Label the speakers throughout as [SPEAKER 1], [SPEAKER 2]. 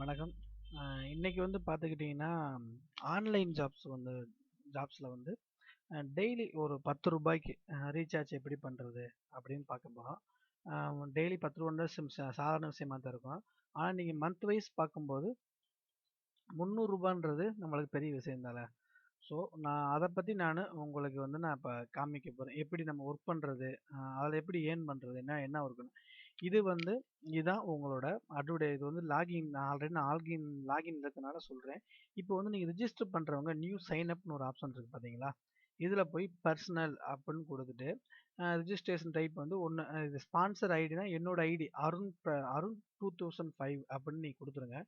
[SPEAKER 1] வணக்கம். இன்னைக்கு வந்து பார்த்துக்கிட்டிங்கன்னா, ஆன்லைன் ஜாப்ஸில வந்து டெய்லி ஒரு ரூ. 10க்கு ரீசார்ஜ் எப்படி பண்றது? அப்படின்னு பார்க்க போறோம். டெய்லி ரூ. 10 சாதாரண விஷயமா தான் இருக்கும். ஆனா நீங்க மந்த் வைஸ் பார்க்கும்போது ரூ. 300ன்றது நம்மளுக்கு பெரிய விஷயம் தானே! ஸோ நான் அத பத்தி உங்களுக்கு நான் இப்ப காமிக்க போறேன். எப்படி நம்ம ஒர்க் பண்றது? அதில எப்படி ஏர்ன் பண்றது? என்ன ஒர்க்ன்னு. இது வந்து இதான் உங்களோட இது வந்து நான் ஆல்ரெடி லாகின் இருக்கனால சொல்றேன். இப்போ வந்து நீங்க ரிஜிஸ்டர் பண்றவங்க நியூ சைன் அப்ன்னு ஒரு ஆப்ஷன் இருக்கு பார்த்தீங்களா? இதுல போய் பர்சனல் அப்படின்னு குடுத்துட்டு, ரிஜிஸ்ட்ரேஷன் டைப் வந்து இது ஸ்பான்சர் ஐடினா என்னோட ஐடி அருண் 2005 அப்படின்னு நீங்க குடுத்துருங்க.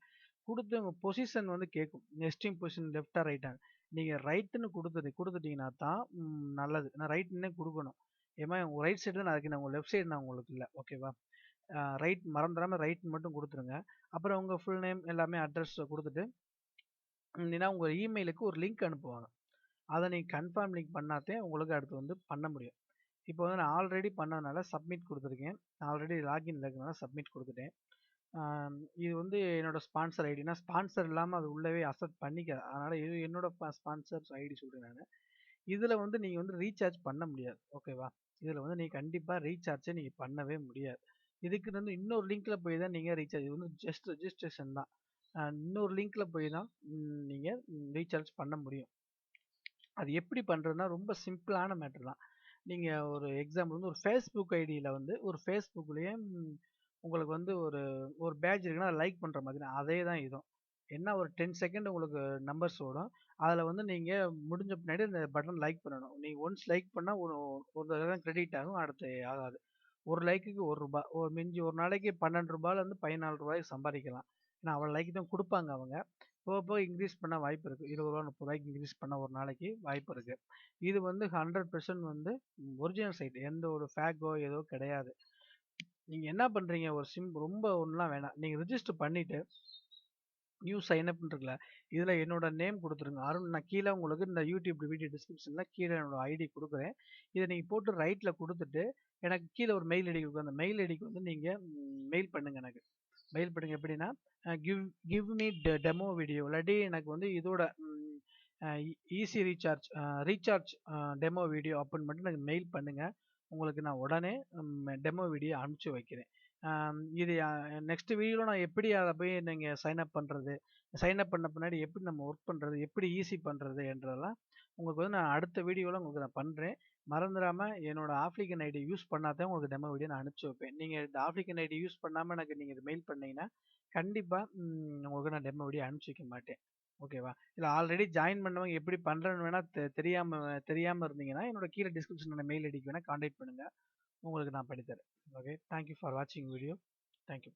[SPEAKER 1] குடுத்து உங்க பொசிஷன் வந்து கேட்கும். நெஸ்டிங் பொசிஷன் லெஃப்ட்டா ரைட்டா? நீங்க ரைட்ன்னு குடுத்துட்டீங்கன்னா தான் நல்லது. ஏன்னா ரைட்ன்னே குடுக்கணும். ஏம்மா உங்க ரைட் சைடு தான் நான் இருக்கேன். உங்க லெஃப்ட் சைடு நான் உங்களுக்கு இல்ல. ஓகேவா? ரைட் மறந்துடாம ரைட் மட்டும் குடுத்துருங்க. அப்புறம் உங்க ஃபுல் நேம் எல்லாமே அட்ரஸ் குடுத்துட்டு, இல்லைன்னா உங்க இமெயிலுக்கு ஒரு லிங்க் அனுப்புவாங்க. அத நீங்க கன்ஃபார்ம் லிங்க் பண்ணாத்தே உங்களுக்கு அடுத்து வந்து பண்ண முடியும். இப்போ வந்து நான் ஆல்ரெடி பண்ணதுனால சப்மிட் குடுத்துருக்கேன். ஆல்ரெடி லாகின்ல இருக்கனால சப்மிட் குடுத்துட்டேன். இது வந்து என்னோட ஸ்பான்சர் ஐடினா, ஸ்பான்சர் இல்லாம அது உள்ளவே அக்செப்ட் பண்ணிக்காது. அதனால இது என்னோட ஸ்பான்சர்ஸ் ஐடி சொல்றேன் நானு. இதுல வந்து நீங்க வந்து ரீசார்ஜ் பண்ண முடியாது. ஓகேவா? இதுல வந்து நீங்க கண்டிப்பா ரீசார்ஜே நீங்க பண்ணவே முடியாது. இதுக்கு வந்து இன்னொரு லிங்க்ல போய் தான் நீங்க ரீசார்ஜ் இது வந்து ஜஸ்ட் ரெஜிஸ்ட்ரேஷன் தான். இன்னொரு லிங்க்ல போய் தான் நீங்க ரீசார்ஜ் பண்ண முடியும். அது எப்படி பண்றதுன்னா ரொம்ப சிம்பிளான மேட்டர் தான். நீங்க ஒரு எக்ஸாம்பிள் வந்து ஒரு Facebook ஐடியில வந்து ஒரு Facebookலயே உங்களுக்கு வந்து ஒரு ஒரு பேட்ஜ் இருக்குன்னா, அத லைக் பண்ற மாதிரி அதே தான் இதுவும். என்ன ஒரு 10 செகண்ட் உங்களுக்கு நம்பர்ஸ் ஓடும். அதுல வந்து நீங்க முடிஞ்ச பின்னாடி அந்த பட்டன் லைக் பண்ணணும். நீங்க ஒன்ஸ் லைக் பண்ணா ஒரு தடவ தான் கிரெடிட் ஆகும். அடுத்து ஆகாது. ஒரு லைக்குக்கு ரூ. 1 ஒரு மிஞ்சி ஒரு நாளைக்கு ரூ. 12லேருந்து ரூ. 14 சம்பாதிக்கலாம். ஏன்னா அவ்வளோ லைக் தான் குடுப்பாங்க அவங்க. போக போக இன்க்ரீஸ் பண்ண வாய்ப்பு இருக்கு. ரூ. 20 ரூ. 30 இன்க்ரீஸ் பண்ண ஒரு நாளைக்கு வாய்ப்பு இருக்கு. இது வந்து 100% வந்து ஒரிஜினல் சைட். எந்த ஒரு ஃபேக்கோ ஏதோ கிடையாது. நீங்க என்ன பண்றீங்க ஒரு ரொம்ப ஒண்ணுலாம் வேணாம். நீங்க ரிஜிஸ்டர் பண்ணிட்டு நியூ சைன் அப்ன்னு இருக்குல்ல. இதுல என்னோட நேம் குடுத்துருங்க. அருண் நான் கீழ உங்களுக்கு இந்த யூடியூப் வீடியோ டிஸ்கிரிப்ஷன்ல கீழ என்னோட ஐடி குடுக்குறேன். இத நீங்க போட்டு ரைட்ல குடுத்துட்டு, எனக்கு கீழ ஒரு மெயில் ஐடி இருக்கும். அந்த மெயில் ஐடிக்கு வந்து நீங்க மெயில் பண்ணுங்க எனக்கு. மெயில் பண்ணுங்க எப்படின்னா, give give me demo video இல்லாட்டி எனக்கு வந்து இதோட ம் அ ஈஸி ரீசார்ஜ் டெமோ வீடியோ அப்படின்னு மட்டும் எனக்கு மெயில் பண்ணுங்க. உங்களுக்கு நான் உடனே டெமோ வீடியோ அனுப்பிச்சு வைக்கிறேன். இது நெக்ஸ்ட் வீடியோல நான் எப்படி அத போய் நீங்க சைன் அப் பண்றது? சைன் அப் பண்ண பின்னாடி எப்படி நம்ம ஒர்க் பண்றது? எப்படி ஈஸி பண்றது? என்றதெல்லாம் உங்களுக்கு வந்து நான் அடுத்த வீடியோல உங்களுக்கு நான் பண்றேன். மறந்துடாம என்னோட ஆஃப்ரிக்கன் ஐடி யூஸ் பண்ணா தான் உங்களுக்கு டெமோ வீடியோ நான் அனுப்பிச்சு வைப்பேன். நீங்க இந்த ஆஃப்ரிக்கன் ஐடி யூஸ் பண்ணாம எனக்கு நீங்க மெயில் பண்ணீங்கன்னா, கண்டிப்பா உங்களுக்கு நான் டெமோ வீடியோ அனுப்பிச்சு வைக்க மாட்டேன். ஓகேவா? இல்ல ஆல்ரெடி ஜாயின் பண்ணவங்க எப்படி பண்றேன்னு வேணா தெரியாம இருந்தீங்கன்னா, என்னோட கீழ டிஸ்கிரிப்ஷன்ல மெயில் ஐடிக்கு வேணா கான்டாக்ட் பண்ணுங்க. உங்களுக்கு நான் பண்ணி தரேன். ஓகே. தேங்க் யூ ஃபார் வாட்சிங் வீடியோ. Thank you.